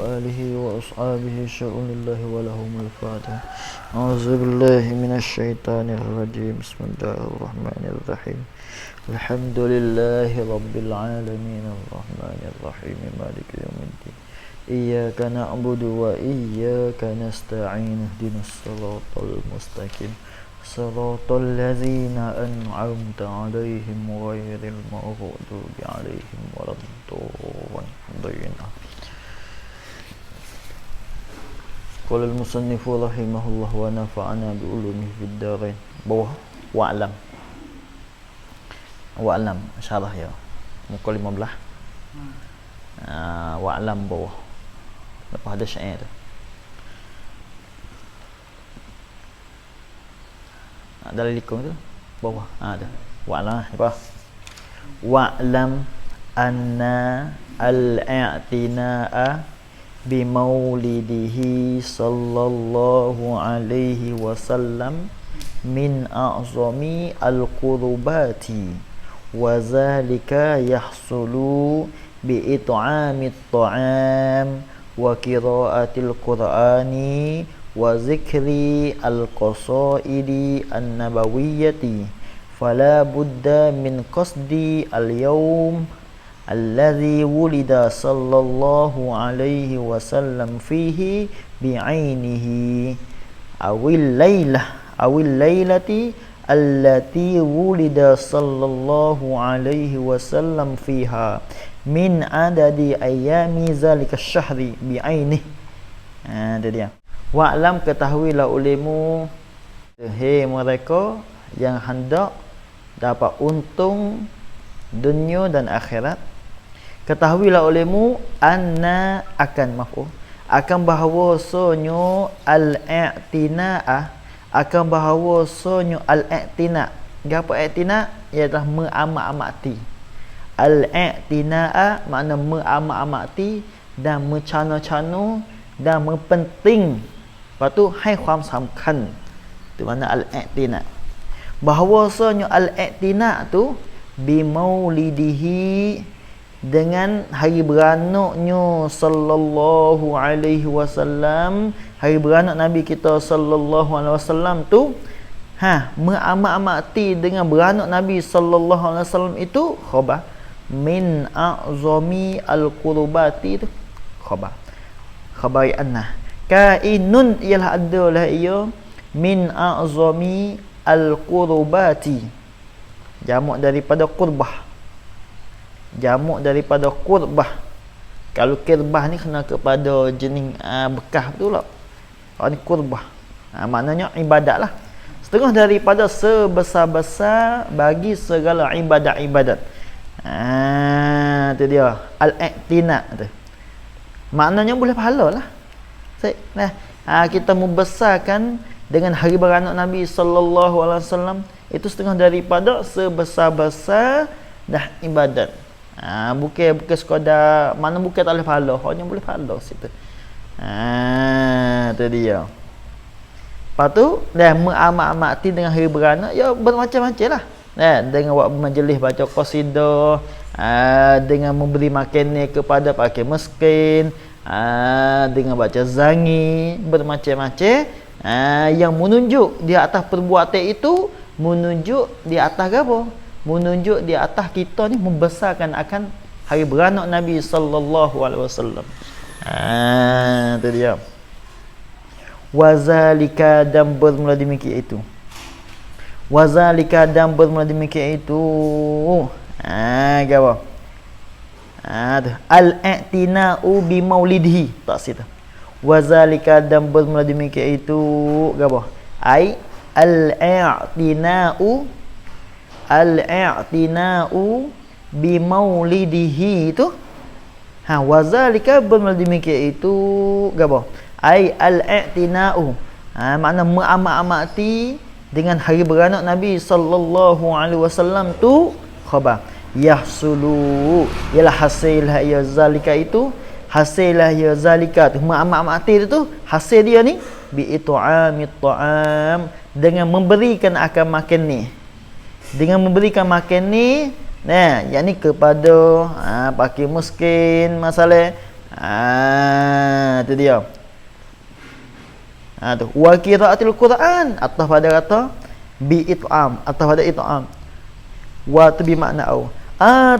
آله وأصحابه شؤون الله ولهم الفاتحة. أعوذ بالله من الشيطان الرجيم. بسم الله الرحمن الرحيم. الحمد لله رب العالمين الرحمن الرحيم مالك يوم الدين. إياك نعبد وإياك نستعين. اهدنا الصراط المستقيم صراط الذين أنعمت عليهم غير المغضوب عليهم ولا الضالين. قال المصنف رحمه الله ونفعنا بعلومه في الدارين. bawah wa'lam syarah ya muka 15 wa'lam bawah lepas ada syair tu dalam likung tu bawah ada wa'lam apa wa'lam anna al-i'tina'a bimaulidihi sallallahu alaihi wasallam min a'zami al-qurbati wa zalika yahsulu bi it'amit ta'am wa qira'atil qur'ani wa zikri al-qasaidi an-nabawiyyati fala budda min qasdi al-yawm alladhi wulida sallallahu alaihi wasallam fihi bi'ainihi awil laylati allati wulida sallallahu alaihi wasallam fiha min adadi ayami zalika syahri bi'ainihi. Itu dia. Wa'lam, ketahuilah olehmu, hei mereka yang hendak dapat untung dunia dan akhirat, ketahuilah olehmu anna akan bahawasanya al-i'tina'ah akan bahawasanya al-i'tina'. Apa i'tina'? Ialah mengamat-amati. Al-i'tina'a makna mengamat-amati dan mencana-cana dan mempenting. Lepas tu haiความสำคัญ. Itu makna al-i'tina'. Bahawasanya al-i'tina' tu bimaulidihi, dengan hari beranaknya sallallahu alaihi wasallam, hari beranak Nabi kita sallallahu alaihi wasallam tu, mengamat-amati dengan beranak Nabi sallallahu alaihi wasallam itu khabar min a'zami al-qurbati, itu khabar anna kainun, ialah adalah ia min a'zami al-qurbati, jamak daripada qurbah, jamak daripada qurbah. Kalau kirbah ni kena kepada jenis bekah betul tak? Kalau ni qurbah, maknanya ibadat lah, setengah daripada sebesar-besar bagi segala ibadat-ibadat. Itu dia al-i'tina' tu, maknanya boleh pahala lah. Kita membesarkan dengan hari beranak Nabi sallallahu alaihi wasallam, itu setengah daripada sebesar-besar dah ibadat. Bukan sekadar, mana bukan tak boleh pahala, hanya boleh pahala situ. Itu dia. Lepas tu dah mengamat-amati dengan hari beranak, ya bermacam-macam lah. Dengan buat majlis baca qasidah, dengan memberi makan kepada fakir miskin, dengan baca zangi, bermacam-macam yang menunjuk di atas perbuatan itu, menunjuk di atas apa? Menunjuk di atas kita ni membesarkan akan hari beranak Nabi sallallahu alaihi wasallam. Itu dia. Wazalika, dan bermula demikian itu. Wazalika, dan bermula demikian itu. Apa? Al-i'tina'u bi maulidihi. Tak situ. Wazalika, dan bermula demikian itu. Apa? Ai al-i'tina'u bi maulidihi itu. Wazalika, bermula demikian itu. Apa? Ai al-i'tina'u, makna mengamat-amati dengan hari beranak Nabi sallallahu alaihi wasallam tu khabar yahsulu, ialah hasil ya zalika itu, hasil ya zalika tu, mengamat-amati itu hasil dia ni bi it'amit ta'am, dengan memberikan akan makan ni, dengan memberikan makan ni, nah, yakni kepada fakir miskin, masalah tu dia. Tu wa qiraatil Quran atau pada kata bi it'am atau pada it'am. Wa tu bi makna au.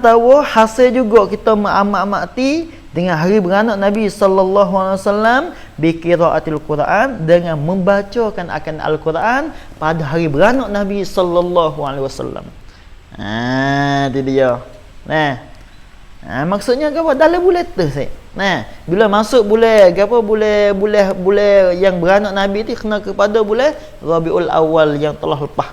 Tahu hasil juga kita mengamati dengan hari beranak Nabi sallallahu alaihi wasallam bi qiraatil Quran, dengan membacakan akan Al-Quran pada hari beranak Nabi sallallahu alaihi wasallam. Tu dia. Maksudnya apa? Dalam bulan tu saya. Bila masuk bulan apa, bulan yang beranak Nabi tu kena kepada bulan Rabiul Awal yang telah lepas.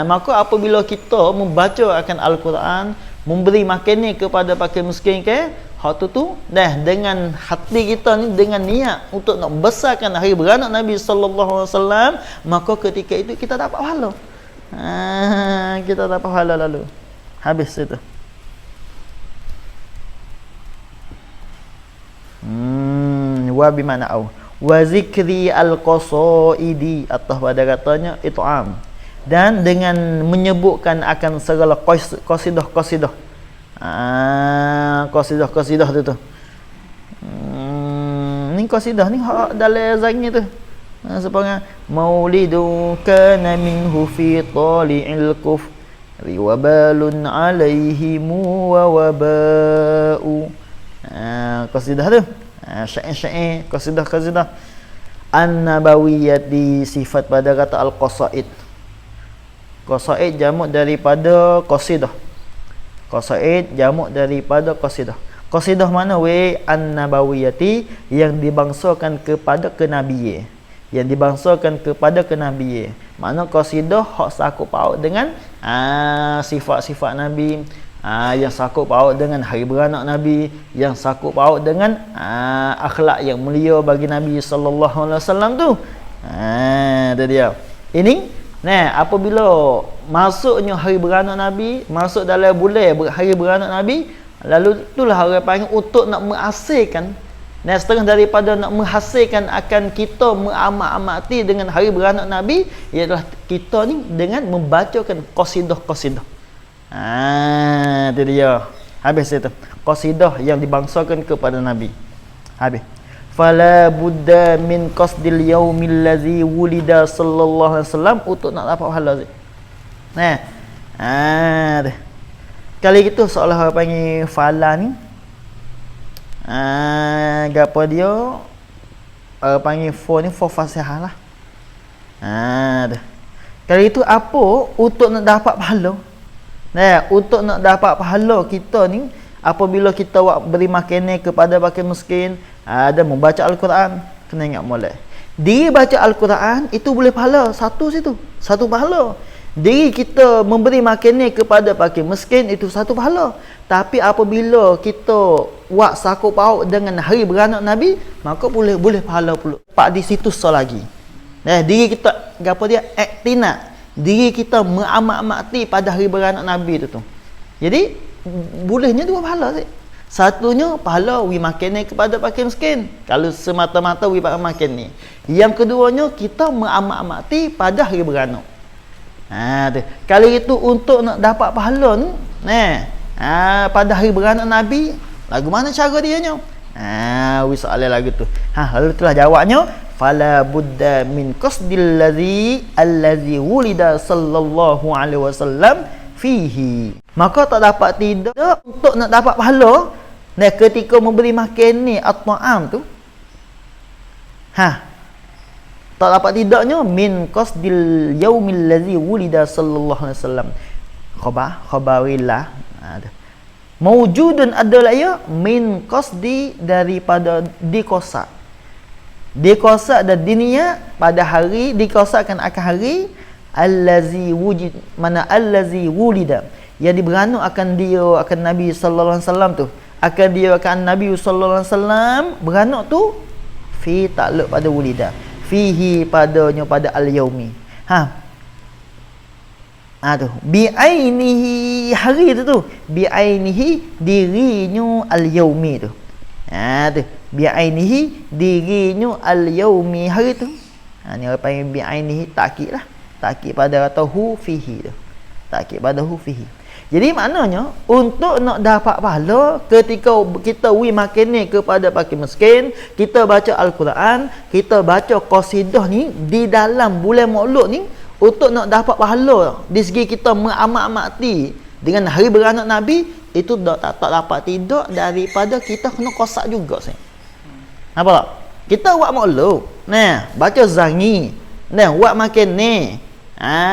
Maka apabila kita membaca akan Al-Quran, memberi makan ni kepada fakir miskin ke, hak tu dengan hati kita ni, dengan niat untuk nak besarkan hari beranak Nabi sallallahu alaihi wasallam, maka ketika itu kita dapat pahala. Kita dapat pahala lalu. Habis itu. Wa bi mana au wa zikri al-qasaidi atau pada katanya it'am, dan dengan menyebutkan akan segala qasidah qasidah tu ni qasidah ni dalam zangi tu sepanjang maulidu kana minhu fi tali'il kufri wa balun alaihimu wa waba'u. Qasidah tu syair qasidah an-nabawiyyati, sifat pada kata al-qasaid. Qasaid jamak daripada qasidah. Qasaid jamak daripada qasidah. Qasidah mana an-nabawiyyati, yang dibangsakan kepada kenabian. Yang dibangsakan kepada kenabian. Mana qasidah hak sakut paut dengan sifat-sifat Nabi, yang sakut paut dengan hari beranak Nabi, yang sakut paut dengan akhlak yang mulia bagi Nabi sallallahu alaihi wasallam tu. Itu dia. Ini apabila masuknya hari beranak Nabi, masuk dalam bulan hari beranak Nabi, lalu itulah orang panggil untuk nak menghasilkan, setengah daripada nak menghasilkan akan kita mengamat-amati dengan hari beranak Nabi, ialah kita ni dengan membacakan qasidah. Itu dia. Habis itu. Qasidah yang dibangsakan kepada Nabi. Habis. Fala budda min qasdil yaumil ladzi wulida sallallahu alaihi wasallam, untuk nak dapat pahala. Kali itu seolah orang panggil fala ni. Gapo dia? Orang panggil for ni for fasihah lah. Kali itu apa untuk nak dapat pahala? Untuk nak dapat pahala kita ni, apabila kita beri makanan kepada fakir miskin, ada membaca Al-Quran, kena ingat molek. Diri baca Al-Quran itu boleh pahala satu pahala. Diri kita memberi makanan kepada fakir miskin itu satu pahala. Tapi apabila kita buat sakut paut dengan hari beranak Nabi, maka boleh pahala pula. Pak di situ lagi. Diri kita gapo dia iktina. Diri kita mengamat-amati pada hari beranak Nabi tu. Jadi bolehnya dua pahala. Satunya pahala wi makan kepada fakir miskin, kalau semata-mata wi makan ni. Yang keduanya kita mengamat-amati pada hari beranak. Kali itu untuk nak dapat pahala ni, pada hari beranak Nabi, lagu mana cara dia nya? Wi soalan lagu tu. Lalu telah jawabnya, fala budda min qasdil allazi wulida sallallahu alaihi wasallam fihi. Maka tak dapat tidak untuk nak dapat pahala ketika memberi makan ni at-ta'am tu. Tak dapat tidaknya min qasdil yaumil ladzi wulida sallallahu alaihi wasallam. Khabarillah. Mawjudun adalah ya min qasdi, daripada dikosak. Dikosak dan dinia pada hari, dikosakkan akan hari allazi wujud, mana allazi wulida, yang diberanak akan dia akan Nabi sallallahu alaihi wasallam tu, akan dia akan Nabi sallallahu alaihi wasallam beranak tu fi takluk pada wulida, fihi padanya pada al-yaumi. Tu bi ainihi, hari tu bi ainihi, dirinya al-yaumi tu. Tu bi ainihi, dirinya al-yaumi, hari tu. Ni orang panggil bi ainihi takkid lah. Takkid pada kata hu fihi tu. Takkid pada hu fihi. Jadi maknanya untuk nak dapat pahala ketika kita makan ni kepada fakir miskin, kita baca Al-Quran, kita baca qasidah ni di dalam bulan Maulud ni, untuk nak dapat pahala di segi kita mengamak-amati dengan hari beranak Nabi, itu tak dapat tidak daripada kita kena kosak juga sih. Apa tak? Kita buat Maulud, nah, baca zangi, nah, buat makan ni,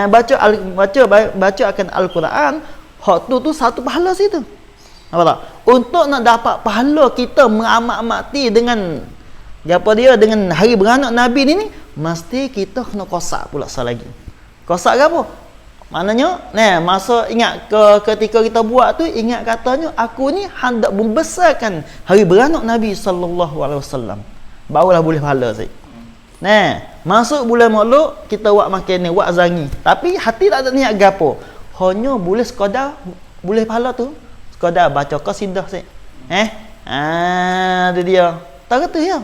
baca akan Al-Quran, hak tu satu pahala situ. Apa tak? Untuk nak dapat pahala kita mengamak-amati dengan dengan hari beranak Nabi ni, mesti kita kena kosak pula lagi. Kosak ke apa? Maknanya, nah, masa ingat ketika kita buat tu, ingat katanya aku ni hendak membesarkan hari beranak Nabi sallallahu alaihi wasallam. Barulah boleh pahala sih. Nah, masuk bulan Maulud kita buat makan ni, buat zangi. Tapi hati tak ada niat gapo. Hanya boleh sekadar boleh pahala tu sekadar baca qasidah sih. Tu dia. Tak kata ya.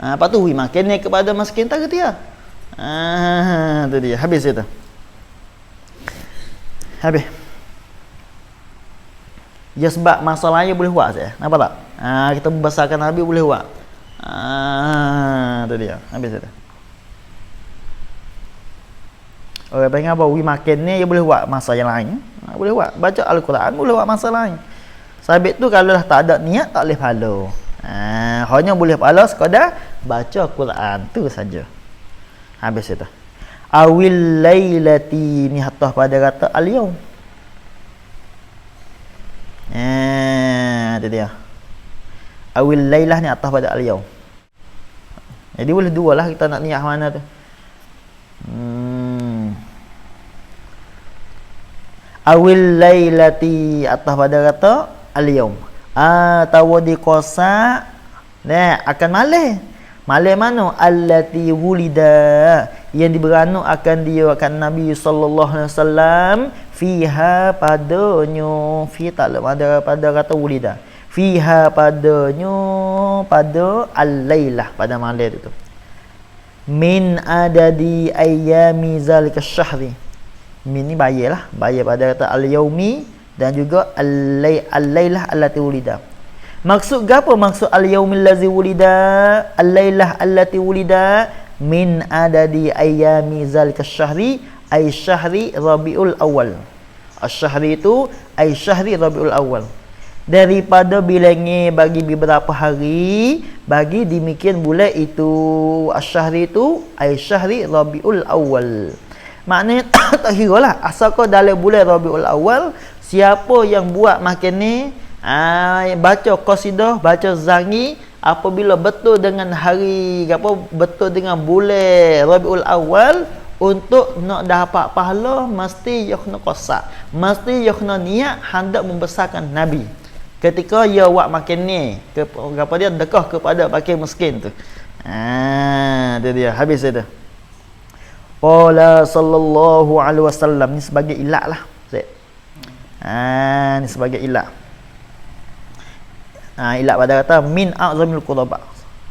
Lepas tu makan ni kepada miskin, tak kata ya. Tu dia. Habis itu. Habis. Ya sebab masalahnya boleh buat saya. Nampak tak? Kita membesarkan Nabi boleh buat. Tu dia. Habis itu. Orang panggil apa? Makan ni dia boleh buat masa yang lain. Boleh buat. Baca Al-Quran boleh buat masa lain. Sabit tu kalau dah tak ada niat tak boleh pahala. Hanya boleh pahala sekadar baca Quran tu saja. Habis itu. Awil lailati ni hatta pada kata al-yaum. Itu dia. Awil lailah ni atas pada al-yaum. Jadi boleh dua lah kita nak niat mana tu. Awil lailati atas pada kata al-yaum. Atau di kosa akan malam. Malam mana? Allati wulida, yang diberanuk akan dia akan Nabi sallallahu alaihi wasallam fiha padanya, fi tak ada pada kata wulida. Fiha padanya pada al-lailah, pada malam itu. Min adadi ayyami zalika syahri. Min ni bayar pada kata al-yaumi dan juga al-lailah allati wulida. Maksud apa maksud al-yaumil ladzi wulida, al-lailah allati wulida, min adadi ayyami zalika syahri, ay syahri Rabiul Awal. Asy-syahri itu ay syahri Rabiul Awal. Daripada bilangnya bagi beberapa hari, bagi demikian bulan itu. Asy-syahri itu ay syahri Rabiul Awal. Maknanya tak kira lah asal kau dalam bulan Rabiul Awal, siapa yang buat makan ni, baca qasidah, baca zangi, apabila betul dengan hari betul dengan bulan Rabiul Awal, untuk nak dapat pahala mesti dia kena kosak, mesti dia kena niat hendak membesarkan Nabi ketika dia buat makan ni, dia dekah kepada fakir miskin tu. Itu dia. Habis itu. Qala sallallahu alaihi wasallam, ni sebagai ilat lah. Ni sebagai ilat. Ilat pada kata min a'zamil qurba.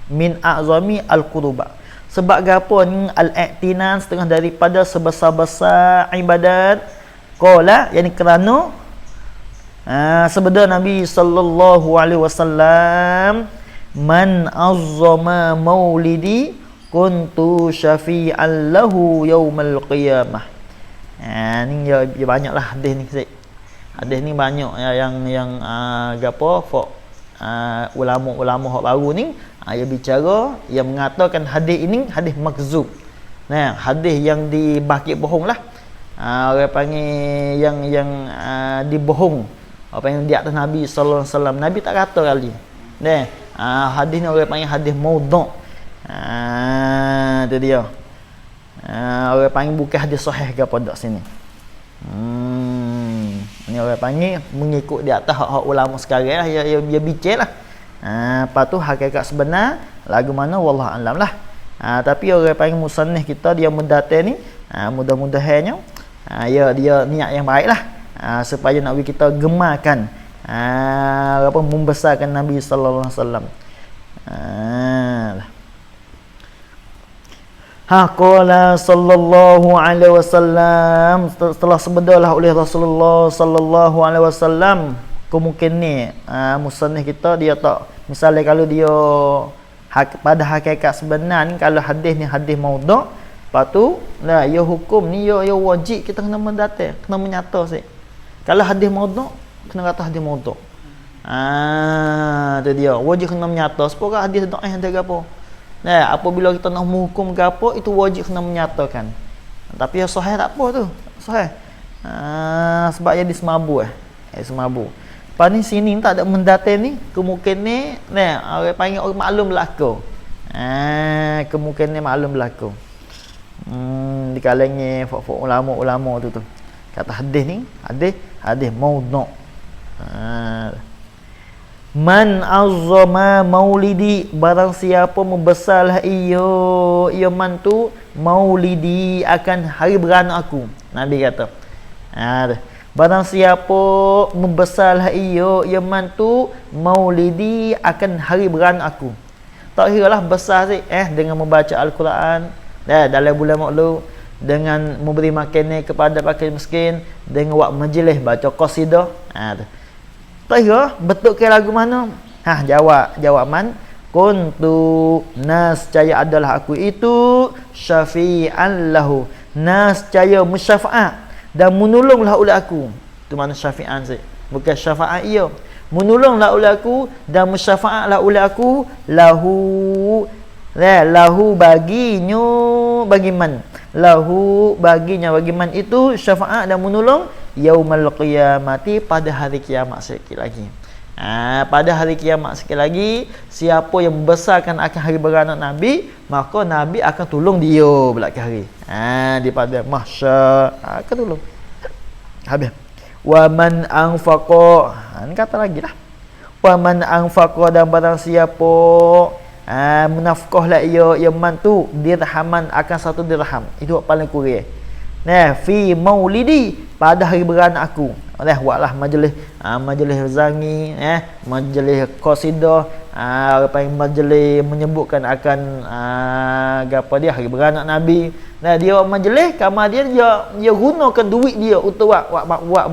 Min a'zami al-qurba. Sebab gapo ni al-i'tinan, setengah daripada sebesar-besar ibadat. Qala, yani kerana sabda Nabi sallallahu alaihi wasallam, man azzama maulidi kuntu syafi'an lahu yaumal qiyamah. Ni dia banyaklah hadis ni. Hadis ni banyak yang gapo ulama-ulama hak baru ni dia bicara, yang mengatakan hadis ini hadis makzub. Hadis yang dibakit bohong lah. Orang panggil yang dibohong. Apa yang di atas Nabi sallallahu alaihi wasallam. Nabi tak kata kali. Hadis ni orang panggil hadis maudhu'. Itu dia. Orang panggil bukan hadis sahih ke apa dak sini. Ni orang panggil mengikut di atas hak ulama sekarang lah, dia bincang lah. Lepas tu hakikat sebenar lagu mana wallah alam lah. Tapi orang panggil musannif kita dia mendatang ni, mudah-mudahannya dia niat yang baik lah, supaya nak kita gemakan membesarkan Nabi sallallahu alaihi wasallam. Qala sallallahu alaihi wasallam, setelah sebedalah oleh Rasulullah sallallahu alaihi wasallam. Mungkin ni musannif kita dia tak, misalnya kalau dia pada hakikat sebenar ni, kalau hadis ni hadis maudhu', lepas tu lah ya hukum ni ya wajib kita kena mendatai, kena menyata sih. Kalau hadis maudhu' kena kata hadis maudhu'. Tu dia wajib kena menyata. Sepuluh hadis dhaif ada gapo. Nah, apabila kita nak menghukum ke apa, itu wajib kena menyatakan. Tapi yang sahih tak apa tu. Sahih. Sebab jadi semabu semabu. Lepas ni sini tak ada mendatai ni, kemungkinan ni, nah, orang panggil orang maklum berlaku. Kemungkinan ni maklum berlaku. Di kalangan ulama-ulama tu. Kata hadis ni, hadis maudhu'. Man azzama maulidi, barang siapa membesarlah ia man tu maulidi, akan hari beranak aku. Nabi kata. Barang siapa membesarlah ia man tu maulidi, akan hari beranak aku. Tak kiralah besar sih dengan membaca Al-Quran dalam bulan Maulud, dengan memberi makanan kepada fakir miskin, dengan buat majlis baca qasidah. Tak kira betul ke lagu mana? Jawaban kuntu, nascaya adalah aku itu syafi'an lahu, nascaya musyafa'at dan menolonglah oleh aku. Tu mana syafi'an sih, bukan syafa'at ia. Menolonglah oleh aku dan musyafa'atlah oleh aku, lahu baginya, bagi man, lahu baginya, bagi man itu syafa'at dan menolong yaumal qiyamati, pada hari kiamat sikit lagi. Pada hari kiamat sikit lagi, siapa yang membesarkan akan hari beranak Nabi, maka Nabi akan tolong dia belakang hari. Daripada mahsyar akan tolong. Habis. Wa man anfaqa, ni kata lagi lah. Wa man anfaqa, dan barang siapa menafkahlah ia man tu dirhaman, akan satu dirham. Itu paling kurang. Fi maulidi, pada hari beranak aku. Buatlah majlis zangi, majlis qasidah, majlis menyebutkan akan dia hari beranak Nabi. Dia majlis kamar dia gunakan duit dia untuk buat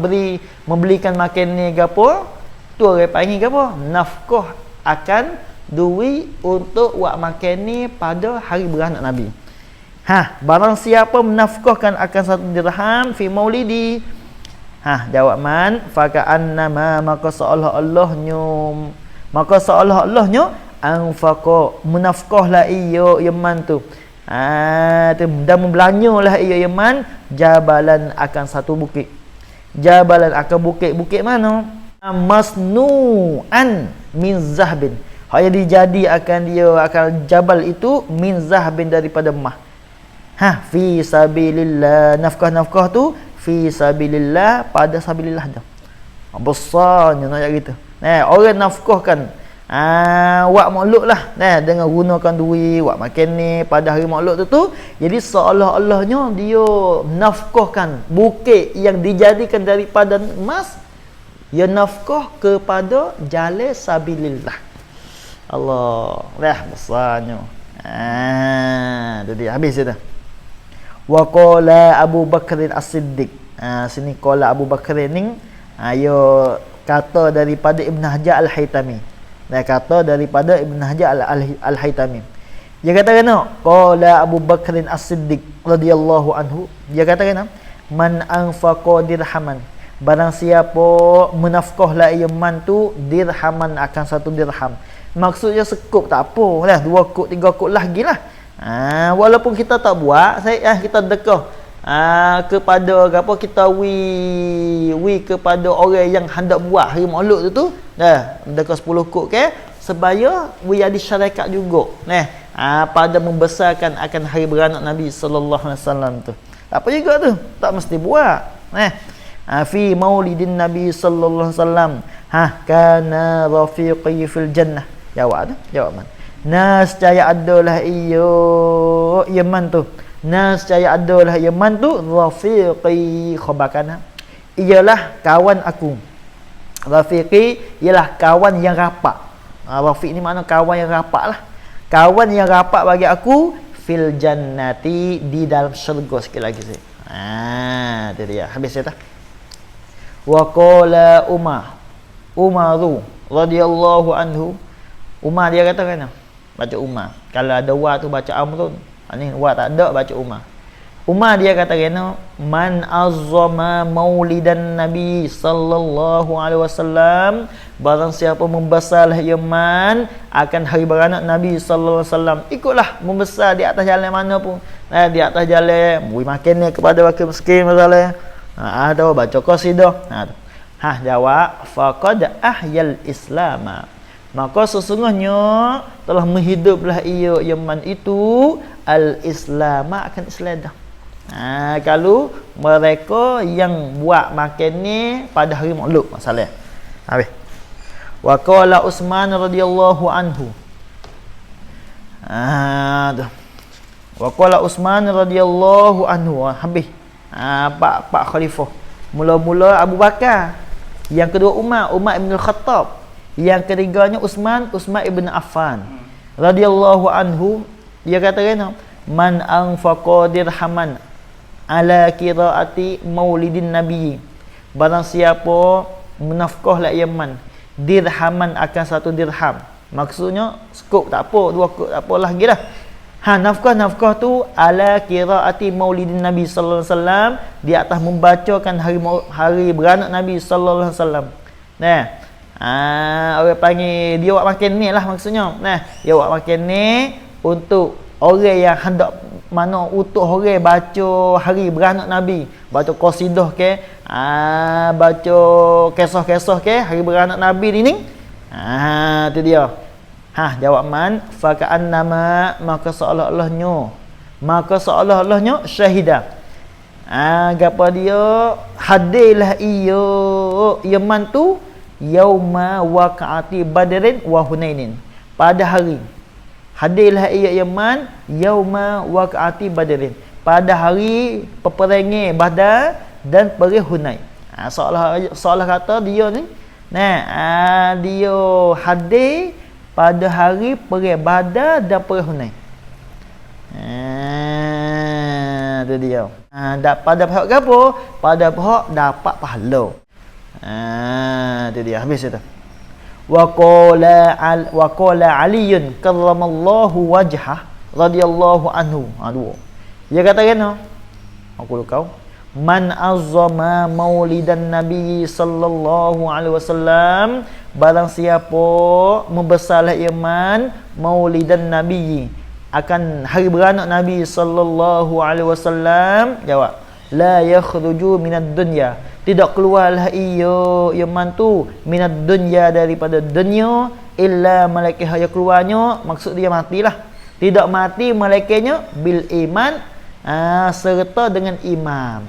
membelikan makan ni gapo. Tu orang panggil gapo? Nafkah akan duit untuk buat makan ni pada hari beranak Nabi. Barang siapa menafkahkan akan satu dirham fi maulidi, jawaban faka'annama, maka seolah-olahnya anfaqa, menafkahlah ia man tu, dan membelanyalah ia man jabalan, akan satu bukit. Jabalan akan bukit mana? Masnu'an min zahbin, hanya dijadi akan dia akan jabal itu min zahbin, daripada emas. Fi sabilillah, nafkah tu fi sabilillah, pada sabilillah dah. Besarnya nak gitu. Orang nafkahkan wak maulud lah, dengan gunakan duit wak makan ni pada hari maulud tu, jadi seolah-olahnya dia nafkahkan bukit yang dijadikan daripada emas, dia nafkah kepada jalan sabilillah. Allah, besarnya. Jadi habis dah. Wa qala Abu Bakr As-Siddiq. Sini qala Abu Bakr ni ayo kata daripada Ibn Hajar Al-Haytami. Kata daripada Ibn Hajar Al-Haytami. Dia kata kena qala Abu Bakr As-Siddiq radhiyallahu anhu. Dia kata kena man anfaqa dirhaman, barang siapa menafkahlah ia man tu dirhaman, akan satu dirham. Maksudnya sekup tak apa lah, 2 kut 3 kut lagi lah. Walaupun kita tak buat, kita dekah kepada apa, kita wi kepada orang yang hendak buat hari maulud tu dekah 10 kut sebaya wi ada syarikat juga pada membesarkan akan hari beranak Nabi sallallahu alaihi wasallam tu. Tak apa juga tu, tak mesti buat. Fi maulidin Nabi sallallahu alaihi wasallam kana rafiqi fil jannah. Jawaban nascaya adalah ia man tu, nascaya adalah ia man tu rafiqi, khabarkan ialah kawan aku. Rafiqi ialah kawan yang rapat. Rafiq ni makna kawan yang rapat lah. Kawan yang rapat bagi aku fil jannati, di dalam syurga. Sikit lagi saya. Itu dia. Habis ya tak? Wa qala Umaru radhiyallahu anhu. Umar dia kata kan? Baca Umar. Kalau ada wa tu baca Amrun. Ni wa tak ada, baca Umar. Umar dia kata kena, man azzama maulidan Nabi sallallahu alaihi wasallam, barang siapa membesarlah iman akan hari beranak Nabi sallallahu alaihi wasallam, ikutlah membesar di atas jalan mana pun. Di atas jalan beri makan ni kepada wakil miskin misalnya. Atau baca qasidah. Jawab faqad ahyal islama, maka sesungguhnya telah menghiduplah ia iman itu al-islama, akan Islam dah. Kalau mereka yang buat makan ni pada hari Maulud masalah. Habis. Wa qala Utsman radhiyallahu anhu. Wa qala Utsman radhiyallahu anhu. Habis. Pak khalifah. Mula-mula Abu Bakar, yang kedua Umar ibn al-Khattab, yang ketiganya Utsman ibn Affan radhiyallahu anhu. Dia kata kan, man anfaqa dirhaman ala qiraati maulidin nabi, barang siapa menafkahlah Yaman dirhaman akan satu dirham, maksudnya skop tak apa, dua kop tak apalah lagi dah. Nafkah tu ala qiraati maulidin nabi sallallahu alaihi wasallam, di atas membacakan hari beranak Nabi sallallahu alaihi wasallam. Orang panggil dia buat makan ni lah maksudnya. Dia buat makan ni untuk orang yang hendak mana untuk orang baca hari beranak Nabi, baca qasidah ke, baca kisah-kisah ke hari beranak Nabi ni. Tu dia. Jawab man fa ka'annama, maka seolah-olahnya syahidah. Gapo dia hadirlah Yaman tu yauma waqa'ati badrin wa hunainin, pada hari hadirlah Yaman yauma waqa'ati badrin, pada hari peperangan Badar dan perang Hunain. Seolah kata dia ni dia hadir pada hari perang Badar dan perang Hunain. Itu dia. Pada pihak apa? Pada pihak dapat pahala. Itu dia. Habis itu. Wa qala Aliyun karramallahu wajhah radhiyallahu anhu. Dua. Dia kata kena, aku kau, man azzama maulidan nabi sallallahu alaihi wasallam, barang siapa membesarlah iman maulidan nabi, akan hari beranak Nabi sallallahu alaihi wasallam. Jawab, la yakhruju minad dunya, tidak keluarlah iman tu minad dunya, daripada dunia, illa malaikat hanya keluarnya, maksud dia matilah, tidak mati malaikatnya bil iman, serta dengan iman.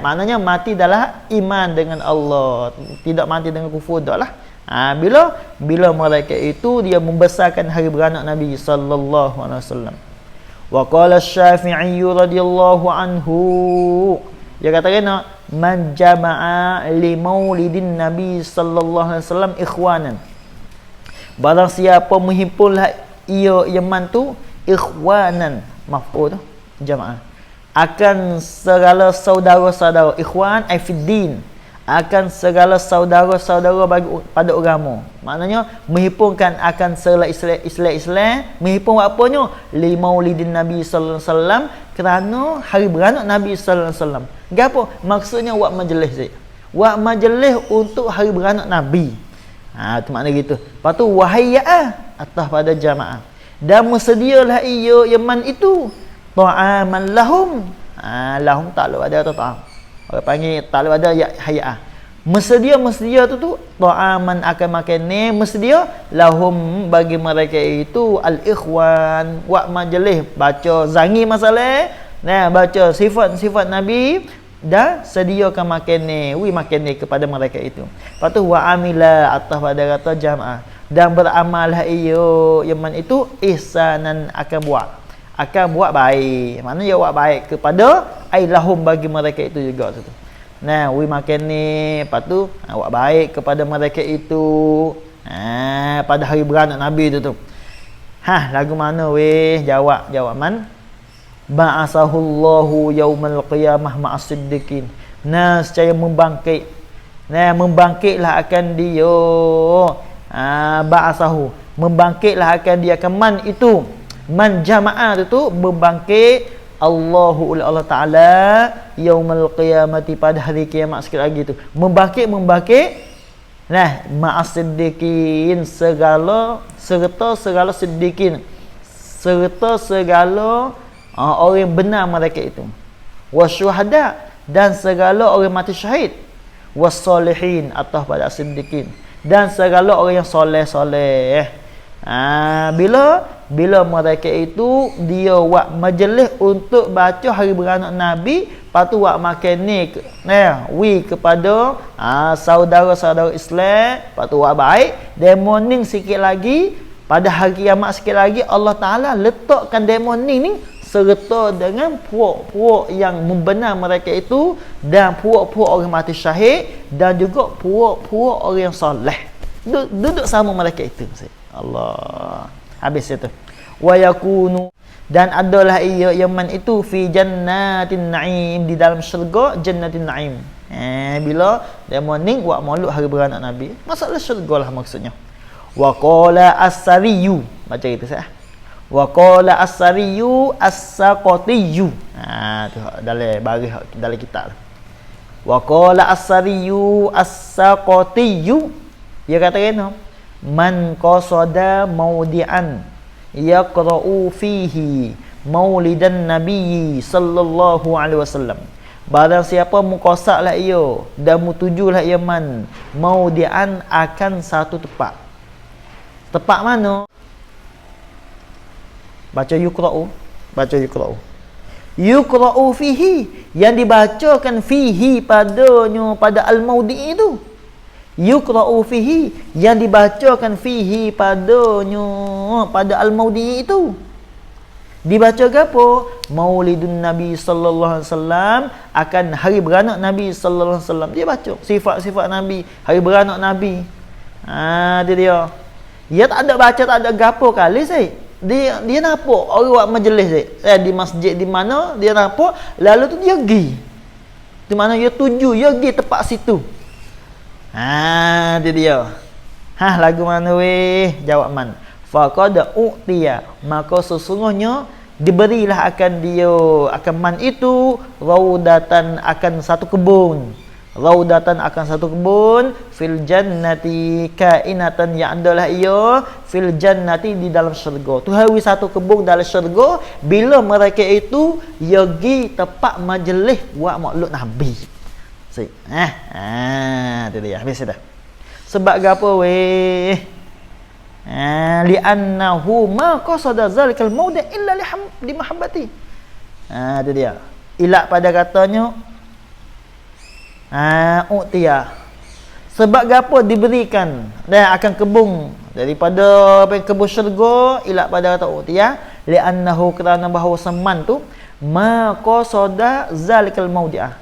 Maknanya mati adalah iman dengan Allah, tidak mati dengan kufur daklah. Bila malaikat itu dia membesarkan hari beranak Nabi sallallahu alaihi wasallam. Wa qala Asy-Syafi'i radhiyallahu anhu, dia kata kena, man jama'a li maulidin Nabi sallallahu alaihi wasallam ikhwanan, barang siapa menghimpunlah iman tu ikhwanan, maf'ul tu jamaah, akan segala saudara-saudara, ikhwan ai fiddin, akan segala saudara-saudara bagi pada agama. Maknanya menghimpunkan akan segala Islam, menghimpun apanya? Li maulidin Nabi sallallahu alaihi wasallam, kerana hari beranak Nabi sallallahu alaihi wasallam. Gapo? Maksudnya buat majlis saja. Buat majlis untuk hari beranak Nabi. Tu makna gitu. Lepas tu wahayya atas pada jamaah. Dan bersedialah Yaman itu ta'aman lahum. Lahum tak ada atau ta'am. Orang panggil tak ada ya hayah. Mesedia tu ta'aman akan makan ni, mesedia lahum bagi mereka itu al-ikhwan, wa majlis baca zangi masalah, baca sifat-sifat Nabi, dan sediakan makan ni, makan ni kepada mereka itu. Lepas tu wa amila atas pada kata jamaah, dan beramallah Yaman itu ihsanan, akan buat baik. Maknanya dia buat baik kepada lahum bagi mereka itu juga tu. Makan ni, lepas tu buat baik kepada mereka itu pada hari beranak Nabi tu. Lagu mana weh? Jawab man. Ba'asahullahu yaumal qiyamah ma'as-siddiqin. Nah, secara membangkit. Nah, membangkitlah akan dia. Ba'asahu. Membangkitlah akan dia ke man itu. Man jama'ah itu membangkit Allahu oleh Allah Ta'ala yaumal qiyamati pada hari kiamat sekali lagi tu. Membangkit. Nah, ma'as-siddiqin serta segala siddiqin. Serta segala orang yang benar mereka itu. Wasyuhada dan segala orang mati syahid. Wassalihin atau pada siddiqin dan segala orang yang soleh. Bila mereka itu dia buat majlis untuk baca hari beranak Nabi, lepas tu buat makan ni kepada saudara-saudara Islam, lepas tu buat baik, demoning sikit lagi pada hari kiamat sikit lagi Allah Taala letakkan demoning ni serta dengan puak-puak yang membenar mereka itu dan puak-puak orang mati syahid dan juga puak-puak orang yang soleh duduk sama mereka itu. Allah. Habis itu. Wa yakunu dan adalah ia yaman itu fi jannatin na'im, di dalam syurga jannatin na'im. Bila demoning buat maulud hari beranak Nabi, masalah syurga lah maksudnya. Wa qala as-sariyu, baca itu saya. Wa qala as-sariyu as-saqatiyu. Tu dalam baris dalam kitab. Wa qala as-sariyu as-saqatiyu. Dia kata kena man qasada maudi'an yaqra'u fihi maulidan nabi sallallahu alaihi wasallam. Barang siapa muqasadlah ia dan mutujulah ia man maudi'an akan satu tempat. Tempat mana? Baca yuqra'u. Yuqra'u fihi, yang dibacakan fihi padanya pada al-maudi' itu. Yuqra'u fihi, yang dibacakan fihi padanya pada al-maudi' itu. Dibaca apa? Maulidun Nabi sallallahu alaihi wasallam, akan hari beranak Nabi sallallahu alaihi wasallam. Dia baca sifat-sifat Nabi, hari beranak Nabi. Dia. Dia tak ada baca, tak ada gapo kali saya. Dia nampak orang buat majlis di masjid di mana dia nampak, lalu tu dia pergi. Di mana dia tuju, dia pergi tempat situ. Dia. Lagu mana weh? Jawab man. Faqad u'tiya, maka sesungguhnya diberilah akan dia, akan man itu raudatan, akan satu kebun. Raudatan, akan satu kebun fil jannati, kainatan yang adalah ia fil jannati, di dalam syurga. Tu hari satu kebun dalam syurga bila mereka itu pergi tempat majlis buat maulud Nabi. Itu dia habis dah. Sebab apa weh? Li'annahu ma qasada zalikal mawdi' illa li mahabbati. Itu dia. Ilat pada katanya u'tiya. Sebab apa diberikan dan akan kebun daripada kebun syurga, ilat pada kata u'tiya li'annahu, kerana bahawa seman tu ma qasada zalikal mawdi'ah,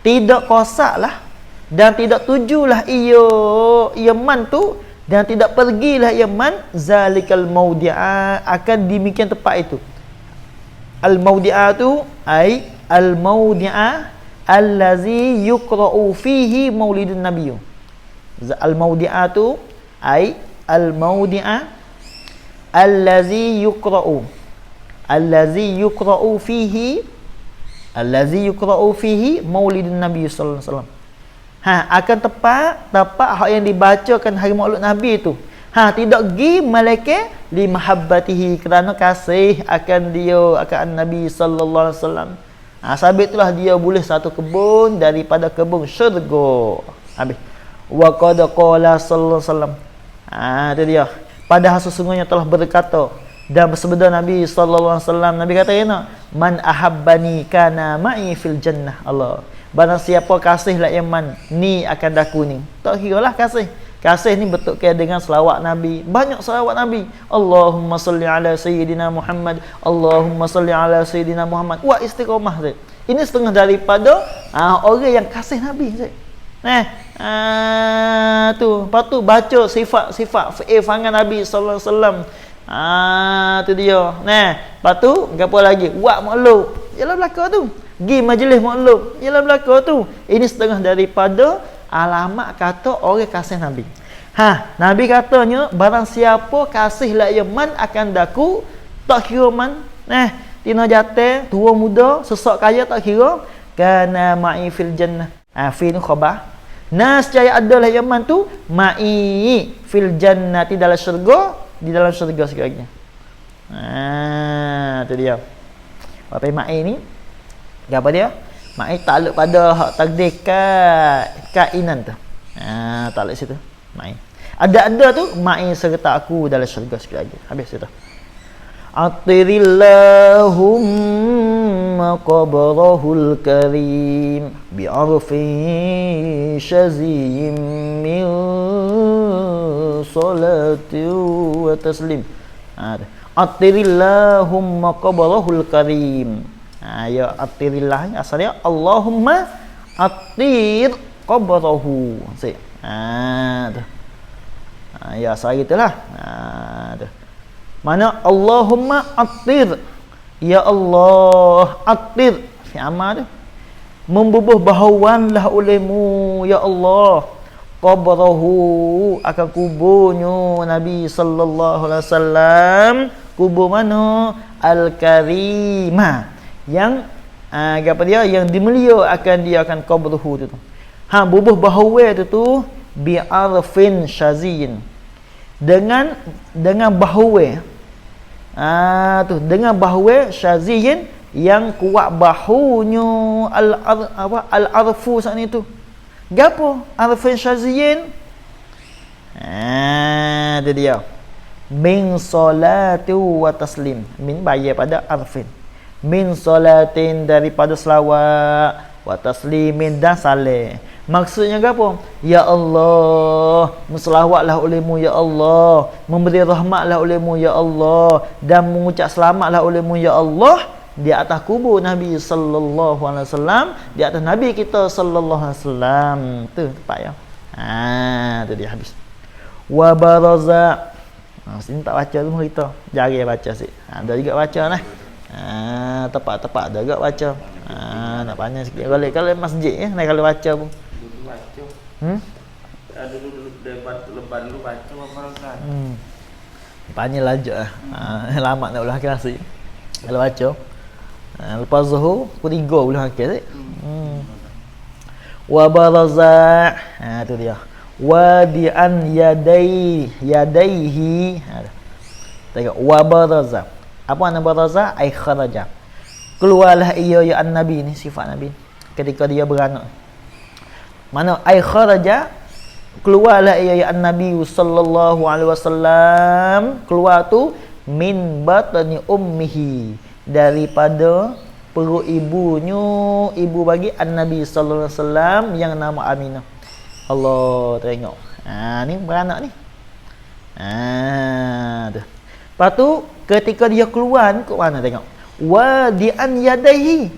tidak qasaklah dan tidak tujulah ia man tu, dan tidak pergilah ia man zalikal mawdi'ah, akan demikian tempat itu. Al mawdi'ah tu ai al mawdi'ah allazi yuqra'u fihi maulidun nabiy. Al mawdi'ah tu ai al mawdi'ah allazi yuqra'u fihi maulidun nabiy sallallahu alaihi wasallam. Akan tempat hak yang dibacakan hari maulud Nabi itu. Tidak pergi malaikat li mahabbatihi, kerana kasih akan dia, akan Nabi sallallahu alaihi wasallam. Sebab itulah dia boleh satu kebun daripada kebun syurga. Habis. Wa qad qala sallallahu alaihi wasallam. Itu dia. Padahal sesungguhnya telah berkata dan bersabda Nabi sallallahu alaihi wasallam, Nabi kata man ahabbani kana ma'i fil jannah. Allah. Barang siapa kasihlah iman ni akan daku ni. Tak kiralah kasih. Kasih ni betul kaya dengan selawat Nabi. Banyak selawat Nabi. Allahumma salli ala sayyidina Muhammad. Allahumma salli ala sayyidina Muhammad. Wah, istiqamah saya. Ini setengah daripada orang yang kasih Nabi saya. Tu, lepas tu baca sifat-sifat fangan Nabi sallallahu alaihi wasallam. Tu dia. Nah, lepas tu gapo lagi? Wak makhluk. Yalah belaka tu. Gi majlis makhluk. Yalah belaka tu. Ini setengah daripada alamat kata orang kasih Nabi. Nabi katanya barang siapa kasih la man akan daku tak kira man. Tina jatuh, tua muda, sesak kaya tak kira. Kana ma'i fil jannah. Fi ni khabar. Nescaya adalah Yaman tu ma'i fil jannati dalam syurga, di dalam syurga segalanya. Tu dia. Apa ma'i ni? Apa dia? Ma'i takluk pada hak takdir kainan tu. Takluk situ. Ma'i. Ada tu ma'i serta aku dalam syurga segalanya. Habis itu. Atirillahumma qabrahul karim bi'arfi syazim min salati wa taslim. Atirillahumma qabrahul karim. Ya atirillah asalnya Allahumma atir qabrahu. Ya asal gitulah. Mana Allahumma atir. Ya Allah, atir. Si amal tu. Membubuh bahawanlah olehmu, ya Allah. Qabrahu akan kuburnya Nabi sallallahu alaihi wasallam. Kubur mana? Al-Karimah. Yang apa dia? Yang dimulia akan qabruhu tu. Bubuh bahawa tu bi'arfin syazin. Dengan bahawa dengan bahawa syaziyin yang kuat bahunya al-arfu saat ni tu. Gapo arfin syaziyin? Itu dia. Min salati wa taslim. Min bayar pada arfin. Min salatin daripada selawat, wa taslimin dan salam. Maksudnya apa? Ya Allah, berselawatlah olehmu ya Allah, memberi rahmatlah olehmu ya Allah, dan mengucap selamatlah olehmu ya Allah di atas kubur Nabi sallallahu alaihi wasallam, di atas Nabi kita sallallahu alaihi wasallam. Tu tepat ya. Tu dia habis. Wa baraza. Sini tak baca tu kita. Jarang baca sik. Ada juga baca nah. Tepat-tepat ada juga baca. Nak panjang sikit kalau masjid nak kalau baca pun. Dulu debat leban dulu baca apa kan? Panjang lajak lama nak ulah kelas ni. Kalau baca lepas zuhur pukul 3 ulah kelas ni. Wa baraza. Tu dia. Wadi'an yadaihi. Tengok wa baraza. Apa makna baraza? Ai kharaja. Keluarlah ia ya an-nabi ni sifat nabi ketika dia beranak. Mana ai kharaja, keluarlah ia ya an-nabi sallallahu alaihi wasallam, keluar tu min batni ummihi, daripada perut ibunya, ibu bagi an-nabi sallallahu alaihi wasallam yang nama Aminah. Allah, tengok. Ni beranak ni. Tu. Lepas tu ketika dia keluar kat mana tengok? Wadi'an yadaihi.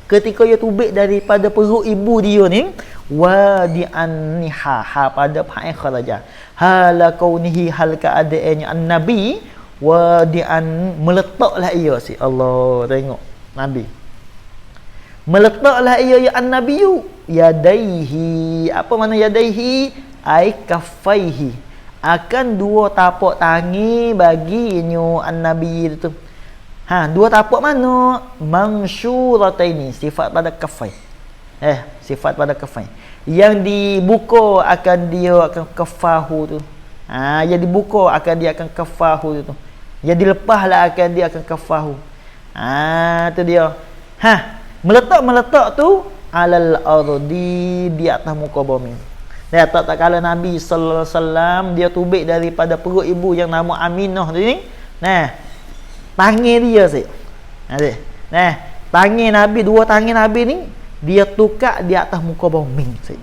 Ketika dia tubik daripada perut ibu dia ni, wadi'an niha pada fa'i kharaja. Hala kaunihi hal keadaannya an-nabi, wadi'an meletaklah ia si Allah, tengok Nabi. Meletaklah ia ya an-nabiyyu yadaihi. Apa makna yadaihi? Ai kaffaihi. Akan dua tapak tangi baginya an-nabi itu. Dua tapak mana? Mansyurataini, sifat pada kaffai. Sifat pada kaffai. Yang dibuka akan dia akan kaffahu tu. Yang dibuka akan dia akan kaffahu tu. Yang dilepaslah akan dia akan kaffahu. Tu dia. Meletak tu alal ardi, di atas muka bumi. Tak kala Nabi sallallahu alaihi wasallam dia tubik daripada perut ibu yang nama Aminah tu ni. Tangan dia sik. Tangan Nabi, dua tangan Nabi ni dia tukar di atas muka bumi sik.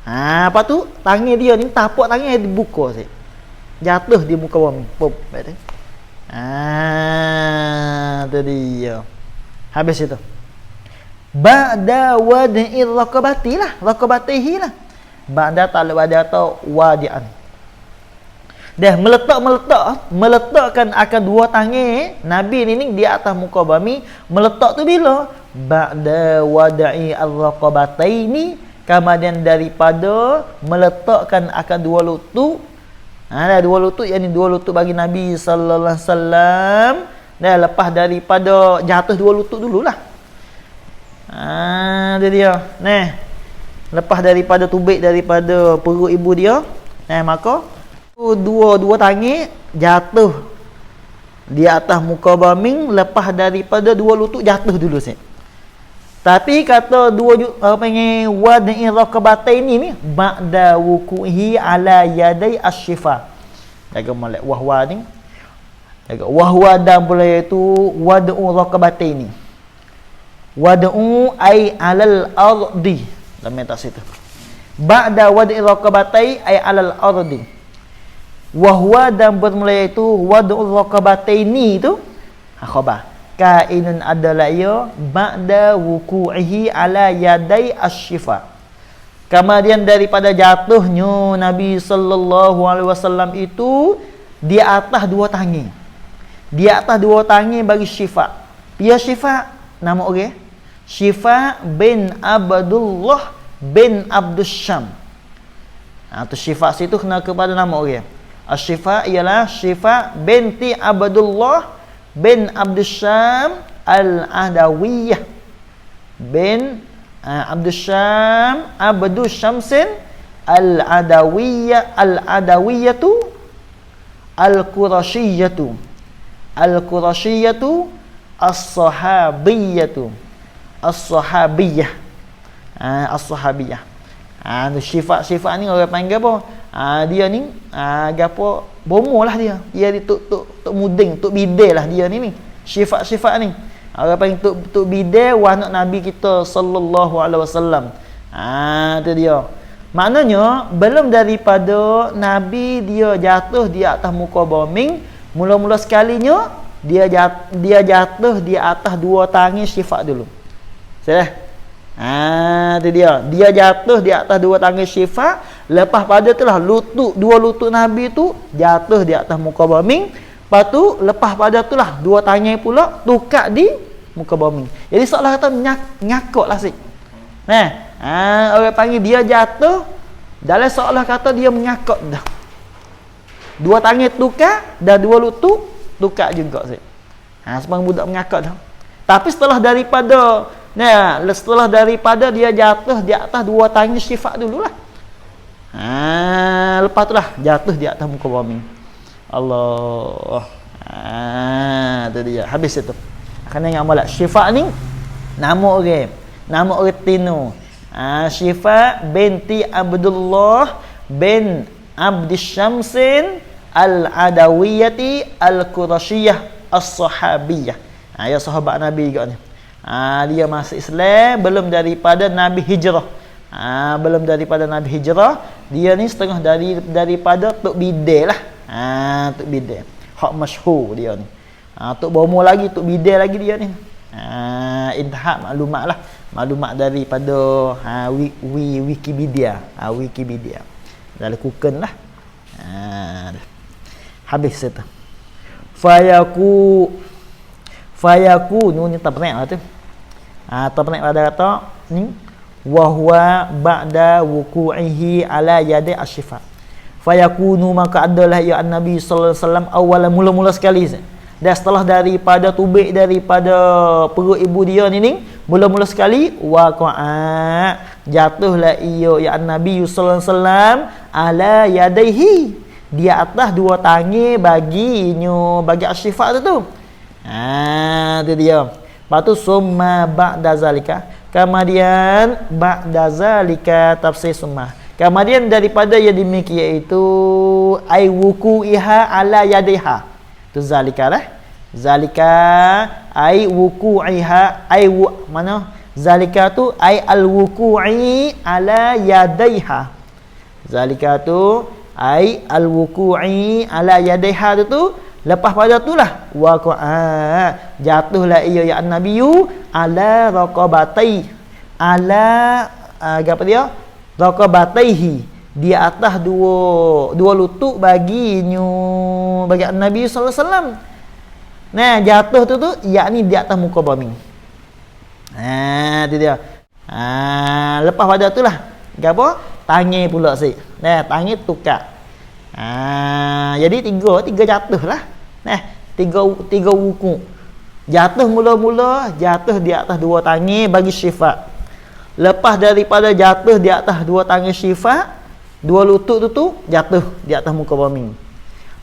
Apa tu? Tangan dia ni tapak tangan dia dibuka sik. Jatuh di muka bumi. Pop betul. Tu dia. Habis itu. Ba'da wad'ir raqabati lah, raqabatihi lah. Ba'da talab wadi atau wadi'an. Dah meletakkan akan dua tangan Nabi ni di atas muka bumi. Meletak tu bila? Ba'da wada'i ar-raqabataini, kemudian daripada meletakkan akan dua lutut. Dah dua lutut, yakni dua lutut bagi Nabi sallallahu alaihi wasallam. Dah lepas daripada jatuh dua lutut dululah. Dia. Nah. Lepas daripada tubik daripada perut ibu dia, maka dua tangan jatuh di atas muka bumi, lepas daripada dua lutut jatuh dulu set. Tapi kata panggil wada'i raqabataini ni ba'da wukuhi ala yadai asy-syifa. Jaga molek wahwa ni. Jaga wahwa dan pula iaitu wad'u raqabataini. Wad'u ai alal ardi. Dalam tafsir tu. Ba'da wad'i raqabatai ay alal ardi. Wa huwa dan bermula itu wad'u raqabataini tu khabar. Kainun adalah ia ba'da wuku'ihi ala yadai asy-syifa. Kemudian daripada jatuhnya Nabi sallallahu alaihi wasallam itu di atas dua tangan. Di atas dua tangan bagi Syifa. Dia Syifa nama orang Syifa bin Abdullah bin Abdus Syam. Tu Syifa situ kena kepada nama orang. Asy-Syifa ialah Syifa binti Abdullah bin Abdus Syam al-Adawiyah bin Abdus Syam Abdus Syamsin al-Adawiyatu al-Qurasyiyatu as-Sahabiyatu as-Sahabiyah. As-Sahabiyah. Syifa ni orang panggil apa? Dia ni gapo bomolah dia. Dia tok muding, tok bidai lah dia ni. Syifa ni. Orang panggil tok bidai anak Nabi kita sallallahu alaihi wasallam. Tu dia. Maknanya belum daripada Nabi dia jatuh di atas muka bumi, mula-mula sekalinya dia jatuh di atas dua tangan Syifa dulu. Sudah. Tu dia. Dia jatuh di atas dua tangan Syifa, lepas pada itulah dua lutut Nabi tu jatuh di atas muka bumi. Lepas tu lepas pada itulah dua tangan pula tukar di muka bumi. Jadi seolah kata ngakaklah sik. Orang panggil dia jatuh dalam seolah kata dia mengakak dah. Dua tangan tukar dan dua lutut tukar juga sik. Sebab budak mengakak dah. Tapi setelah daripada dia jatuh di atas dua tangan Syifa dululah. Lepas itulah jatuh di atas muka bumi. Allah. Tu dia. Habis itu. Kena ingat molek Syifa ni nama orang Tino. Syifa binti Abdullah bin Abdus Syamsin al-Adawiyati al-Qurasyiyah as-Sahabiyah. Ya sahabat Nabi juga ni. Dia masuk Islam belum daripada Nabi hijrah. Dia ni setengah daripada Tok Bidai lah. Tok Bidai. Hak masyhur dia ni. Tok Bomo lagi, Tok Bidai lagi dia ni. Intihak maklumat daripada Wikipedia. Wikipedia. Dalam kuken lah. Habis itu. Fayakunu ni tak pernah lah tu. Tak pernah pada kata ni wa huwa ba'da wuku'ihi ala yadi asy-Syifa. Fayakunu maka adalah ya Nabi sallallahu alaihi wasallam awal mula-mula sekali. Dan setelah daripada tubik daripada perut ibu dia ni mula-mula sekali waqa'a jatuhlah ia ya Nabi sallallahu alaihi wasallam ala yadaihi di atas dua tangan bagi asy-Syifa tu. Tu dia. Lepas tu summa ba'da zalika. Kemudian ba'da zalika tafsir summa. Kemudian daripada yang demikian iaitu ai wuku'iha ala yadiha. Tu zalika lah. Zalika ai wuku'iha mana? Zalika tu ai al-wuku'i ala yadaiha. Zalika tu ai al-wuku'i ala yadaiha tu lepas pada itulah waqa'a jatuhlah ia ya Nabiyu ala raqabatai ala apa dia raqabataihi di atas dua lutut bagi Nabi sallallahu alaihi wasallam. Nah, jatuh tu yakni di atas muka bumi. Tu dia. Lepas pada itulah gapo? Tangan pula sik. Nah, tangan tukar. Jadi tiga jatuh lah. Nah, tiga wukuk. Jatuh mula-mula jatuh di atas dua tangan bagi syifa. Lepas daripada jatuh di atas dua tangan syifa, dua lutut tu jatuh di atas muka bumi.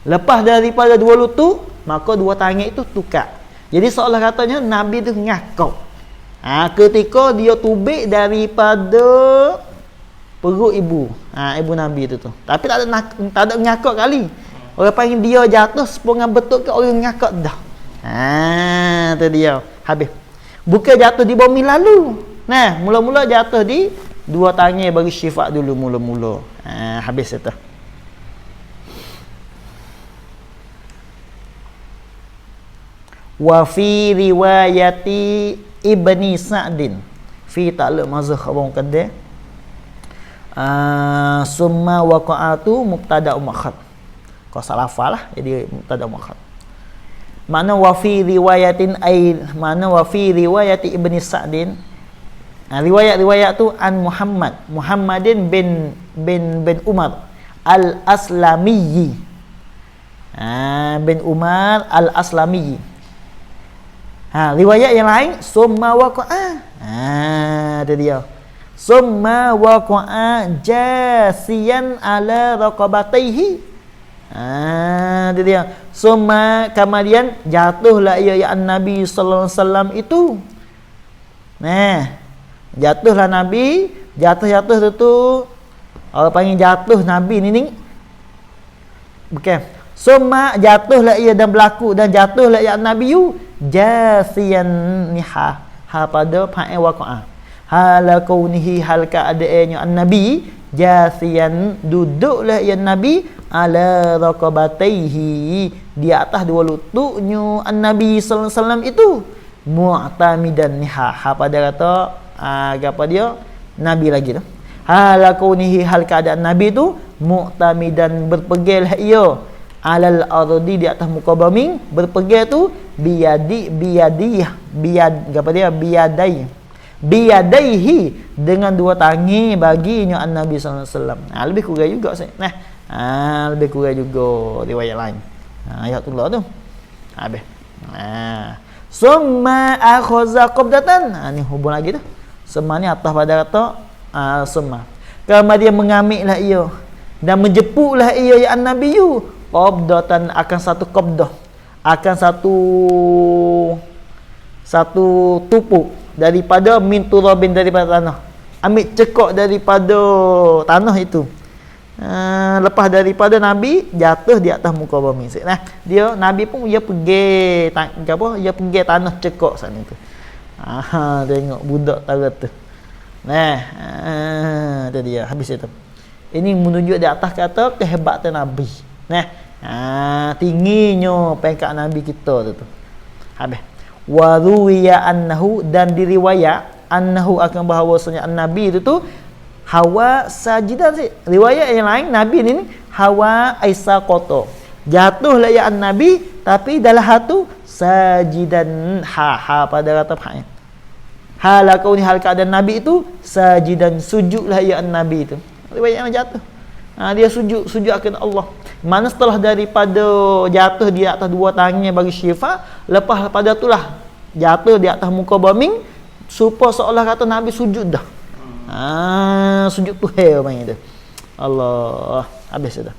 Lepas daripada dua lutut, maka dua tangan itu tukar. Jadi seolah katanya Nabi tu ngakak. Ketika dia tubik daripada perut ibu. Ibu Nabi tu. Tapi tak ada ngakak kali. Orang panggil dia jatuh sepengang betul ke orang ngakak dah. Tu dia. Habis. Bukan jatuh di bumi lalu. Nah, mula-mula jatuh di dua tangan bagi syifa dulu mula-mula. Habis itu. Wa fi riwayati Ibni Sa'din fi ta'liq mazhab khabang kadai summa waqa'atu mubtada muakhad. Kau salah lah jadi mubtada muakhad. Mana wa fi riwayatin mana wa fi riwayati Ibni Sa'din. Riwayat tu an Muhammadin bin Umar al-Aslamiyyi. Bin Umar al-Aslamiyyi. Riwayat yang lain summa waqa'a. Itu dia. Summa waqa'a jasiyan ala raqabataihi. Itu dia. Summa kemudian jatuhlah ia Nabi sallallahu alaihi wasallam itu. Nah, jatuhlah Nabi, jatuh tu orang panggil jatuh Nabi ni. Bukan. Summa jatuhlah ia dan berlaku dan jatuhlah ia Nabi jasiyan niha pada fa'il waqa'a hala kaunihi hal keadaannya an-nabi jasiyan duduklah ya nabi ala raqabataihi di atas dua lututnya an-nabi sallallahu alaihi wasallam itu mu'tamidan niha pada kata apa dia nabi lagi tu hala kaunihi hal keadaan nabi tu mu'tamidan berpegang ia alal ardi di atas muka bumi berpegang tu biyadaihi dengan dua tangan baginya an-nabi sallallahu alaihi wasallam. Lebih kurang juga lebih kurang juga riwayat lain. Ayatullah tu habis. Summa akhadha qabdatan. Ni hubung lagi tu. Summa ni atas pada kata summa. Kemudian mengambillah ia dan menjepuklah ia ya an-nabi qabdatan akan satu qabdah, akan satu tupuk daripada min turabin daripada tanah. Ambil cekok daripada tanah itu. Lepas daripada Nabi jatuh di atas muka bumi. Nah, dia Nabi pun dia pergi dia pergi tanah cekok sana tu. Tengok budak tara tu. Nah, itu dia habis itu. Ini menunjuk di atas kata kehebatan Nabi. Nah, tingginya pangkat Nabi kita tu. Habis. Wa ruwiya annahu dan diriwayat annahu akan bahawasanya an-nabi itu tu hawa sajidan sih. Riwayat yang lain Nabi ni hawa aisaqata. Jatuhlah ya an-nabi tapi dalam hatu sajidan pada kata fa'il. Hala kau ni hal keadaan Nabi itu sajidan sujudlah ya an-nabi itu. Riwayat yang jatuh. Dia sujud akan Allah. Mana setelah daripada jatuh di atas dua tangannya bagi syifa, lepas pada itulah jatuh di atas muka bumi, supaya seolah kata Nabi sujud dah. Sujud tu panggil tu. Allah, habis dah.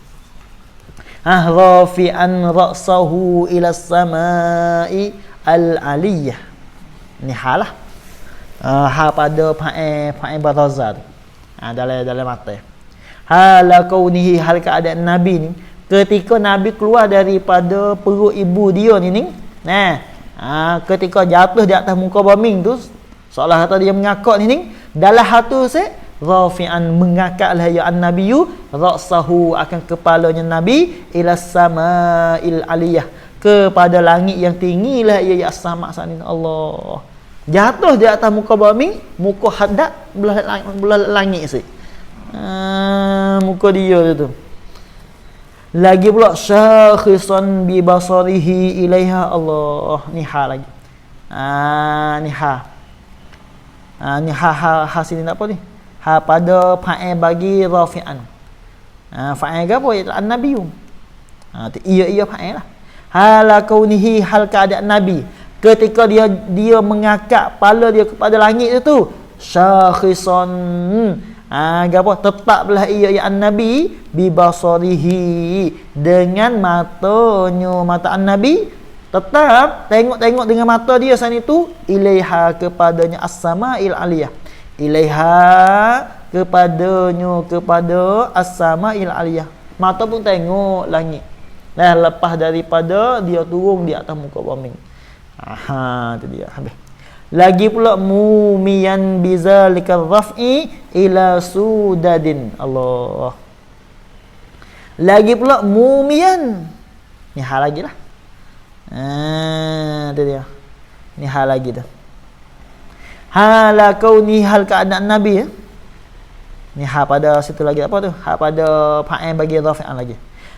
Rafi'an ra'sahu ila samai al-aliyah. Ni halah. Pada fa'il barazah. Dalam mata. Hala kaunihi hal keadaan Nabi ni ketika Nabi keluar daripada perut ibu dia ni ketika jatuh di atas muka bumi tu seolah kata dia mengakak ni dalam hatu rafi'an mengakaklah ya an-nabiyyu ra'sahu akan kepalanya Nabi ila sama'il aliyah kepada langit yang tinggilah ia ya sama' sanin Allah jatuh di atas muka bumi muka hadap belah langit Muka dia tu. Lagi pula syakhisan bi basarihi ilaiha. Allah, ni ha lagi. Ni ha. Ni ha sini nak apa ni? Ha pada fa'il bagi rafi'an. Fa'il ke apa? An-nabiy. Iya fa'il lah. Hala kaunihi, hal keadaan nabi ketika dia mengangkat kepala dia kepada langit itu, syakhisan, apa, tetaplah ia ya an-nabi bi basarihi, dengan matanya, mata an-nabi tetap tengok dengan mata dia sana itu, ilaiha, kepadanya, as-sama'il aliyah, ilaiha, kepadanya, kepada as-sama'il aliyah, mata pun tengok langit. Nah, lepas daripada dia turun di atas muka bumi. Tu dia habis. Lagi pula mumiyan bizalikal raf'i ila sudadin. Allah. Lagi pula mumiyan. Ni hal lagi lah. Tu dia. Ni hal lagi dah. Hala kauni, hal keadaan nabi ya. Ni hal pada situ lagi apa tu? Hal pada fa'il bagi rafi'an lagi.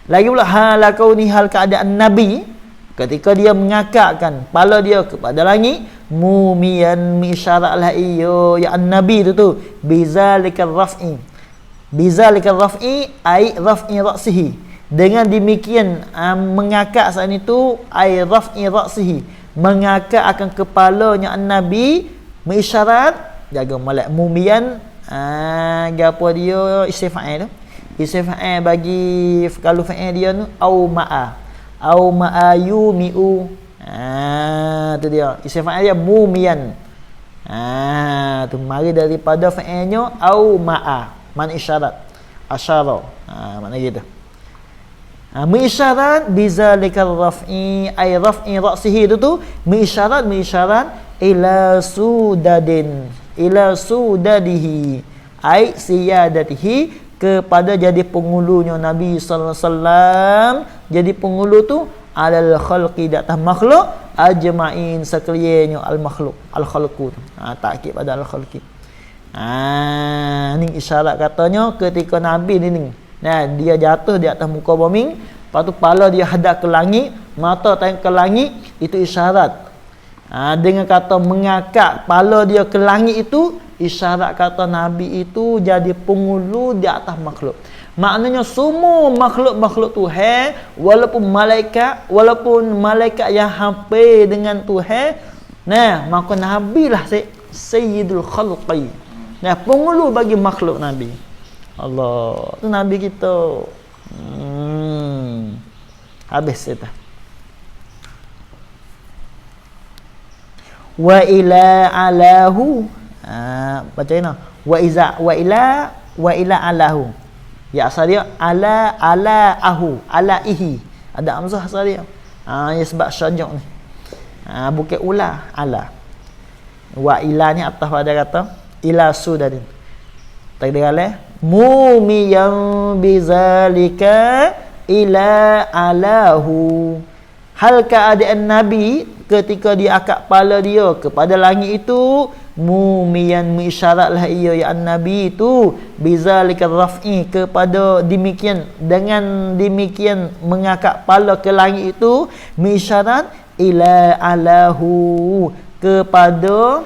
Lagi pula hala kauni, hal keadaan nabi ketika dia mengangkatkan kepala dia kepada langit, mumiyan, misyaratlah iyo ya an-nabi tu bizalikal raf'i, bizalikal raf'i ai raf'i ra'sihi, dengan demikian mengangkat saat itu ai raf'i ra'sihi, mengangkat akan kepalanya an-nabi, mengisyarat jaga malak mumiyan. Gapo dia isim fa'il tu, isim fa'il bagi kalau fa'il dia tu au ma'a yumi'u. Tu dia isim fa'il dia mumiyan. Tu mari daripada fa'ilnya au ma'a, mana isyarat, asyara, makna gitu. Mengisyarat bizalikal raf'i ay raf'i ra'sihi tu mengisyarat ila sudadin, ila sudadihi ay siyadatihi, kepada jadi pengulunya Nabi sallallahu alaihi wasallam, jadi pengulu tu alal khalqi, di atas makhluk, ajma'in, sekaliannya al makhluk, al khalqu tu. Takkid pada al khalqi. Ni isyarat katanya ketika Nabi ni nah, dia jatuh di atas muka bumi, lepas tu kepala dia hadap ke langit, mata tengok ke langit, itu isyarat. Dengan kata mengangkat kepala dia ke langit itu, isyarat kata Nabi itu jadi pengulu di atas makhluk. Maknanya semua makhluk-makhluk Tuhan, walaupun malaikat yang hampir dengan Tuhan, nah, maka Nabi lah sayyidul khalqi. Nah, pengulu bagi makhluk Nabi. Allah, tu Nabi kita. Habis kita. Wa ila alahu, baca ini wa ila alahu, ya asal dia alaahu, alaihi, ada hamzah asal dia. Ya sebab syajak ni, bukan ula, ala. Wa ila ni atas pada kata ila sudadin, takdir aleh mumiyan bizalika ila alahu, hal keadaan Nabi ketika dia angkat kepala dia kepada langit itu, mumiyan, mengisyaratlah ia ya an-nabi itu bizalikal raf'i, kepada demikian, dengan demikian mengangkat kepala ke langit itu, mengisyarat ila alahu, kepada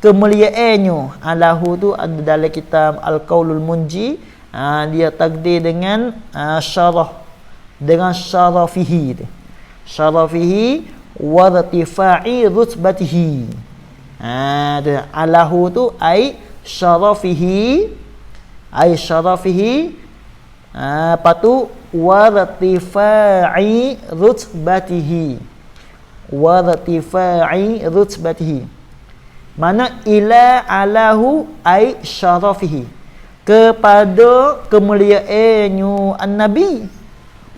kemuliaannya. Alahu tu ada dalam kitab Al-Qaulul Munji, dia takdir dengan syarah, dengan syarafihi, syarafihi wa irtifa'i rutbatihi. Alahu tu ai syarafihi, patu wa irtifa'i rutbatihi, wa irtifa'i rutbatihi, mana ila alahu ai syarafihi, kepada kemuliaannya an-nabi,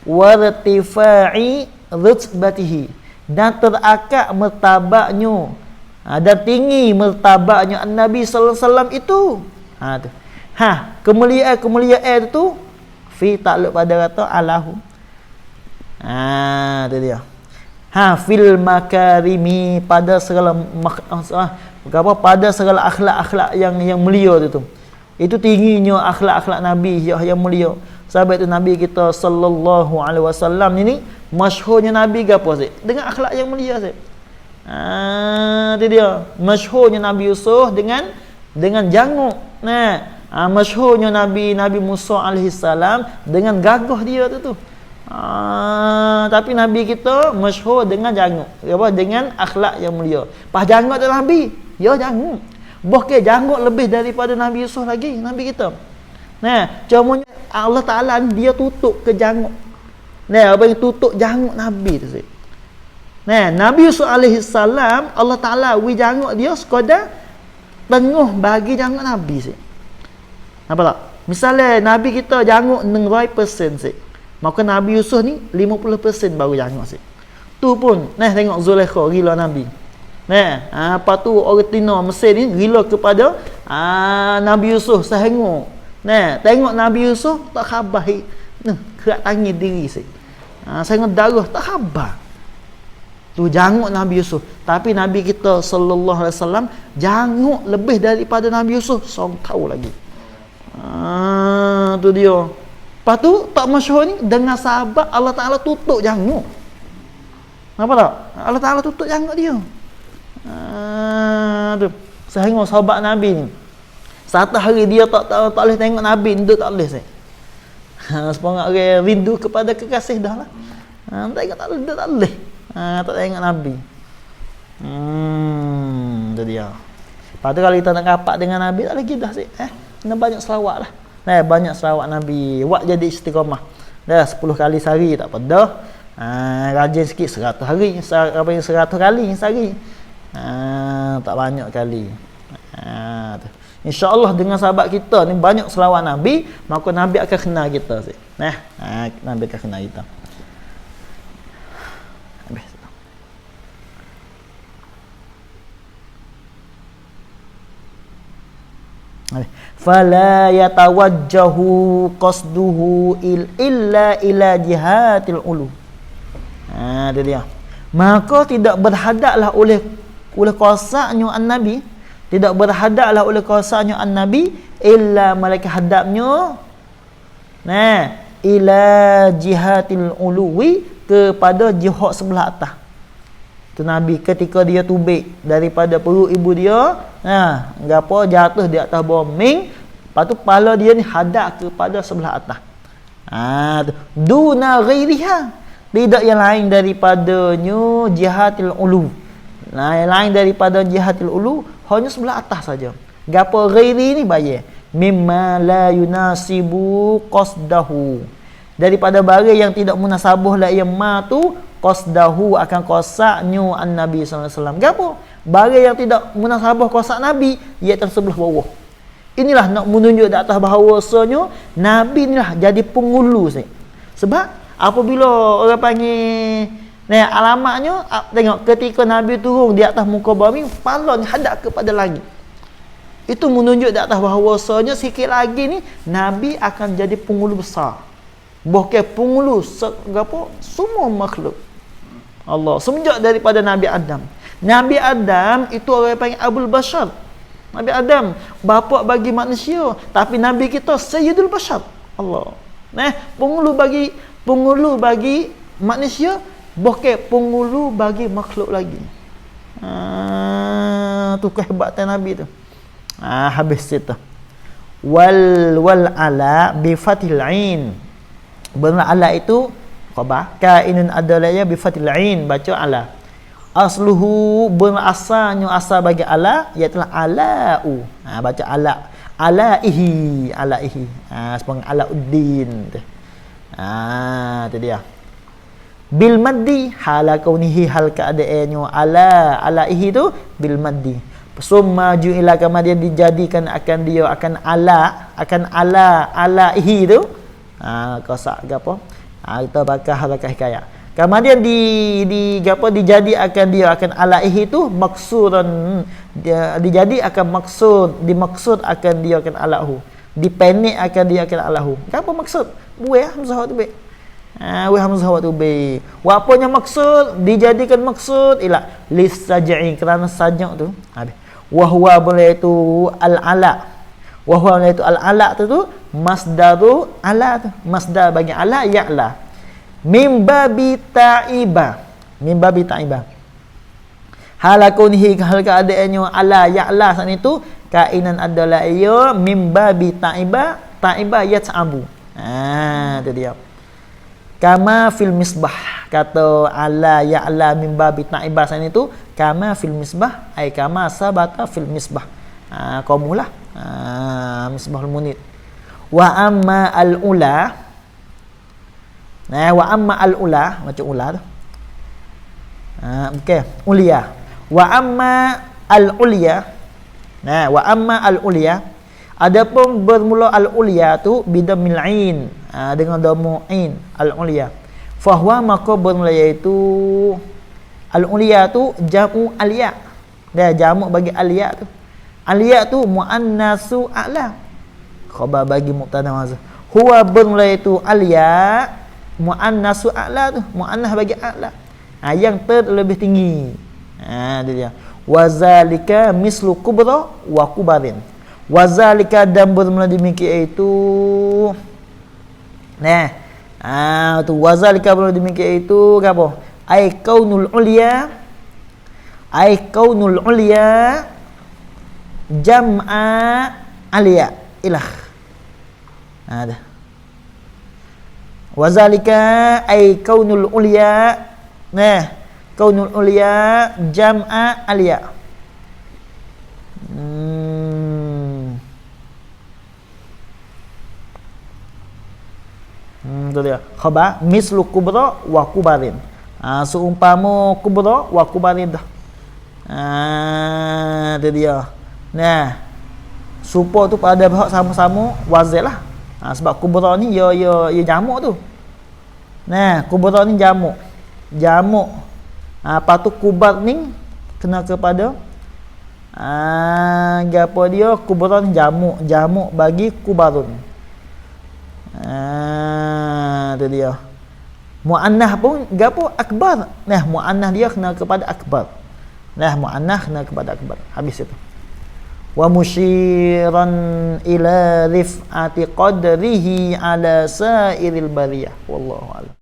wa irtifa'i rutbatihi, dan terakak martabatnya, dan tinggi martabatnya an-nabi sallallahu alaihi wasallam itu. Kemuliaan itu fi takluk pada kata alahu. Tu dia. fil makarimi, pada segala pada segala akhlak-akhlak yang mulia itu. Itu tingginya akhlak-akhlak Nabi yang mulia. Sebab itu Nabi kita sallallahu alaihi wasallam ini masyhurnya Nabi gapo sih? Dengan akhlak yang mulia sih. Itu dia. Masyhurnya Nabi Yusuf dengan janguk. Masyhurnya Nabi Musa alaihi salam dengan gagah dia tu. Tapi Nabi kita masyhur dengan janguk. Apa? Dengan akhlak yang mulia. Pas janguk tu Nabi, ya janguk. Bahkan janguk lebih daripada Nabi Yusuf lagi, Nabi kita. Cuma Allah Taala dia tutup ke janguk. Apa yang tutup janguk Nabi tu sih. Nabi Yusuf alaihi salam, Allah Taala janguk dia sekadar tengah bagi janguk Nabi sih. Nampak tak? Misalnya Nabi kita janguk 100% sih. Maka Nabi Yusuf ni 50% baru janguk sih. Tu pun, tengok Zulaikha gila Nabi. Apa tu orang Tino Mesir ni gila kepada Nabi Yusuf sehingga. Tengok Nabi Yusuf tak khabar. Kerak tangi diri sih. Sehingga darah tak khabar. Tu janguk Nabi Yusuf. Tapi Nabi kita sallallahu alaihi wasallam janguk lebih daripada Nabi Yusuf. Seorang tahu lagi. Tu dia. Lepas tu tak masyhur ni dengan sahabat Allah Taala tutup janguk. Nampak tak? Allah Taala tutup janguk dia. Tu. Sehingga sahabat Nabi ni satu hari dia tak boleh tengok Nabi, duduk tak boleh saya. Sepanjang orang rindu kepada kekasih dah lah. Tengok tak boleh. Tak tengok Nabi. Itu dia. Lepas tu kalau kita nak rapat dengan Nabi tak lagi dah sih. Kena banyak selawat lah. Banyak selawat Nabi. Wak jadi istiqamah. Dah 10 kali sehari tak apa dah. Rajin sikit 100 hari. Apa yang 100 kali sehari. Tak banyak kali. InsyaAllah dengan sahabat kita ni banyak selawat Nabi, maka Nabi akan kenal kita sih. Nabi akan kenal kita. Habis. Fala yatawajjahu qasduhu illa ila jihatil ulu. Itu dia. Maka tidak berhadaplah oleh kuasanya an-nabi, tidak berhadaplah oleh kuasanya an-nabi illa malaikat hadapnya ila jihatil uluwi, kepada jihad sebelah atas. Tu Nabi ketika dia tubik daripada perut ibu dia, gapo jatuh di atas bombing, lepas tu kepala dia ni hadap kepada sebelah atas. Duna ghairiha, tidak yang lain daripadanya jihatil ulu. Yang lain daripada jihatil ulu hanya sebelah atas saja. Gapo ghairi ni bayar mimma la yunasibu qasdahu, daripada barang yang tidak munasabah la yang ma tu qasdahu akan qasaknya an-nabi sallallahu alaihi wasallam. Gapo barang yang tidak munasabah qasak nabi iaitu sebelah bawah. Inilah nak menunjuk di atas bahawasanya nabi inilah jadi penghulu sih. Sebab apabila orang panggil alamatnya, tengok ketika Nabi turun di atas muka bumi, kepalanya hadap kepada langit. Itu menunjuk di atas bahawasanya sikit lagi ni Nabi akan jadi penghulu besar. Bukan penghulu semua makhluk Allah. Semenjak daripada Nabi Adam. Nabi Adam itu orang yang panggil Abul Bashar. Nabi Adam bapa bagi manusia, tapi Nabi kita Sayyidul Bashar. Allah. Penghulu bagi manusia, bukan penghulu bagi makhluk lagi. Tu kehebatan Nabi tu. Habis itu. Wal ala bi fathil ain. Benar ala itu khabar. Kainun adalaya bi fathil ain, baca ala. Asluhu berasalnya asal bagi ala iaitu ala'u. Baca ala. Alaihi. Sepanjang Alauddin tu. Tu dia. Bil maddi hala kaunihi, hal keadaannya alaihi tu bil maddi. Summa ju'ila, kemudian dijadikan akan dia akan alaihi tu. Kosak gapo? Kita bakal harakah hikayat. Kemudian dijadi akan dia akan alaihi tu maksuran, dijadi akan dimaksud akan dia akan alahu, dipendek akan dia akan alahu. Apa maksud? Buih hamzah tu baik. Wa hamzah wa tubi. Wa apanya maksud? Dijadikan maksud ialah lisaj'i, kerana sajak tu. Habis. Wa huwa boleh itu al-ala. Wa huwa boleh itu al-ala tu masdaru ala tu. Masdar bagi ala ya'la. Mim babi ta'iba. Mim babi ta'iba. Halakunihi, hal keadaannya ala ya'la saat itu kainan adalah ia mim babi ta'iba. Ta'iba yat'abu. Itu dia. Kama fil misbah, kata ala ya'la min babi ta'iba sana itu kama fil misbah, ai kama sabata fil misbah. Qaumulah misbahul munir. Wa amma al ula, wa amma al ula macam ula tu. Okey, ulia. Wa amma al ulia, wa amma al ulia, adapun bermula al ulia tu bidamil ain, dengan dhamma ain al ulia. Fahuwa maka bermula iaitu al ulia tu jamu al ya. Dia jamu bagi al ya tu. Al ya tu muannasu a'la. Khabar bagi mubtada mazhar. Huwa bermula iaitu al ya muannasu a'la tu, muannah bagi a'la. Yang terlebih tinggi. Dia dia. Wazalika mislu kubra wa kubarin. Wazalika dan bermula demikian itu. Tu wazalika bermula demikian itu apa? Ai kaunul ulia. Ai kaunul ulia jam'a alia ilah. Ada. Wazalika ai kaunul ulia. Kaunul ulia jam'a alia. Itu dia. Khabar mislu kubra wa kubarin. Seumpama kubra wa kubarin dah. Itu dia. Supo tu pada pihak sama-sama wazil lah. Sebab kubra ni ya jamuk tu. Kubra ni jamuk. Jamuk. Lepas tu kubar ni kena kepada apa dia kubra ni jamuk. Jamuk bagi kubarun. Itu dia. Muannah pun gapo akbar. Muannah dia kena kepada akbar. Muannah kena kepada akbar. Habis itu. Wa musyiran ila rif'ati qadrihi ala sa'iril bariyah. Wallahu a'lam.